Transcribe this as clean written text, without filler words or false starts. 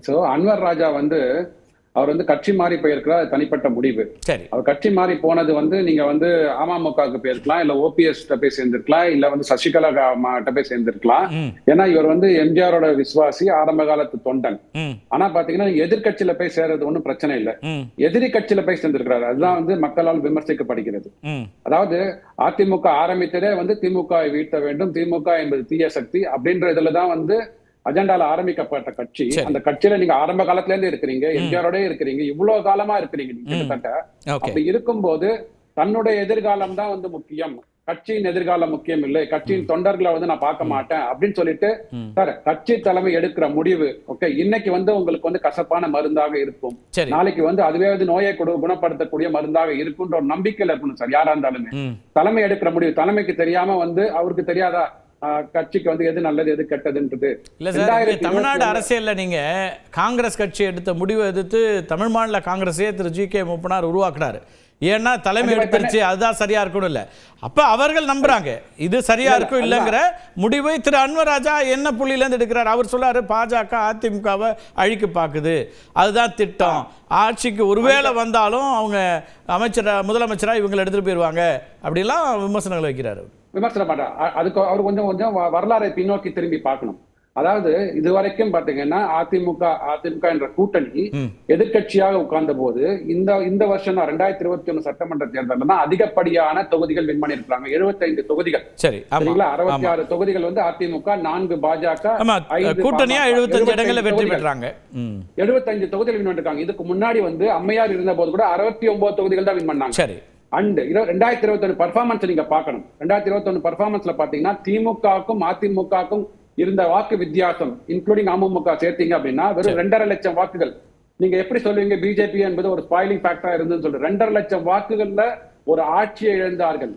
So Anwar Raja வந்து அவர் வந்து கட்சி மாறி போயிருக்கிறார், தனிப்பட்ட முடிவு. சரி. அவர் கட்சி மாறி போனது வந்து நீங்க வந்து அமமுகவுக்கு போயிருக்கலாம், இல்ல ஓபிஎஸ் போய் சேர்ந்திருக்கலாம், இல்ல வந்து சசிகலா போய் சேர்ந்திருக்கலாம். ஏன்னா இவர் வந்து எம்ஜிஆரோட விசுவாசி, ஆரம்ப காலத்து தொண்டன். ஆனா பாத்தீங்கன்னா எதிர்கட்சியில போய் சேர்றது ஒண்ணும் பிரச்சனை இல்லை, எதிரி கட்சியில போய் சேர்ந்திருக்கிறாரு. அதுதான் வந்து மக்களால் விமர்சிக்கப்படுகிறது. அதாவது அதிமுக ஆரம்பித்ததே வந்து திமுக வீழ்த்த வேண்டும், திமுக என்பது தீய சக்தி அப்படின்ற இதுலதான் வந்து அஜெண்டால ஆரம்பிக்கப்பட்ட கட்சி. அந்த கட்சியில நீங்க ஆரம்ப காலத்துல இருந்து இருக்கிறீங்க, எம்ஜிஆரோட இருக்கிறீங்க, இவ்வளவு காலமா இருக்கிறீங்க கிட்டத்தட்ட. அப்படி இருக்கும்போது தன்னுடைய எதிர்காலம் தான் வந்து முக்கியம், கட்சியின் எதிர்காலம் முக்கியம் இல்லை, கட்சியின் தொண்டர்களை வந்து நான் பார்க்க மாட்டேன் அப்படின்னு சொல்லிட்டு சார் கட்சி தலைமை எடுக்கிற முடிவு ஓகே இன்னைக்கு வந்து உங்களுக்கு வந்து கசப்பான மருந்தாக இருக்கும், நாளைக்கு வந்து அதுவே வந்து நோயை குணப்படுத்தக்கூடிய மருந்தாக இருக்குன்ற ஒரு நம்பிக்கையில இருக்கணும் சார். யாரா இருந்தாலுமே தலைமை எடுக்கிற முடிவு தலைமைக்கு தெரியாம வந்து அவருக்கு தெரியாதா கட்சிக்கு வந்து எது நல்லது எது கெட்டதுன்றது. இல்ல சார், தமிழ்நாடு அரசியல்ல நீங்க காங்கிரஸ் கட்சி எடுத்த முடிவை எதிர்த்து தமிழ் மாநில காங்கிரஸே திரு ஜி.கே. மூப்பனார் உருவாக்குறாரு. ஏன்னா தலைமை எடுத்துருச்சு, அதுதான் சரியா இருக்கணும் இல்ல. அப்ப அவர்கள் நம்புறாங்க இது சரியா இருக்கும் இல்லைங்கிற முடிவை திரு அன்வர் ராஜா என்ன புள்ளியில இருந்து எடுக்கிறார். அவர் சொல்றாரு பாஜக அதிமுகவை அழிக்க பாக்குது, அதுதான் திட்டம், ஆட்சிக்கு ஒருவேளை வந்தாலும் அவங்க முதலமைச்சரா இவங்களை எடுத்துட்டு போயிருவாங்க அப்படிலாம் விமர்சனங்கள் வைக்கிறாரு. விமர்சனம் பண்றாரு. அதுக்கு அவர் கொஞ்சம் கொஞ்சம் வரலாறை பின்னோக்கி திரும்பி பார்க்கணும். அதாவது இதுவரைக்கும் பாத்தீங்கன்னா அதிமுக என்ற கூட்டணி எதிர்கட்சியாக உட்கார்ந்த போது இந்த வருஷம் 2021 சட்டமன்ற தேர்தல் தான் அதிகப்படியான தொகுதிகள் வின் பண்ணிருக்காங்க. 75 தொகுதிகள். சரிங்களா? 66 தொகுதிகள் வந்து அதிமுக, 4 பாஜக, கூட்டணியா 75 இடங்கள்ல வெற்றி பெற்றாங்க. 75 தொகுதிகள் வின் பண்ணிருக்காங்க. இதுக்கு முன்னாடி வந்து அம்மையார் இருந்த போது கூட 69 தொகுதிகள் தான் வின் பண்ணாங்க. சரி. அண்ட் 2021 பர்ஃபார்மன்ஸ் நீங்க பார்க்கணும். 2021 பர்ஃபார்மன்ஸ்ல பாத்தீங்கன்னா திமுகவுக்கும் அதிமுகவுக்கும் இருந்த வாக்கு வித்தியாசம் இன்க்ளூடிங் அமமுக சேர்த்தீங்க அப்படின்னா வெறும் 2.5 லட்சம் வாக்குகள். நீங்க எப்படி சொல்லுவீங்க பிஜேபி என்பது ஒரு ஸ்பாயிலிங் ஃபேக்டரா இருந்ததுன்னு சொல்லிட்டு 2.5 லட்சம் வாக்குகள்ல ஒரு ஆட்சியை இழந்தார்கள்.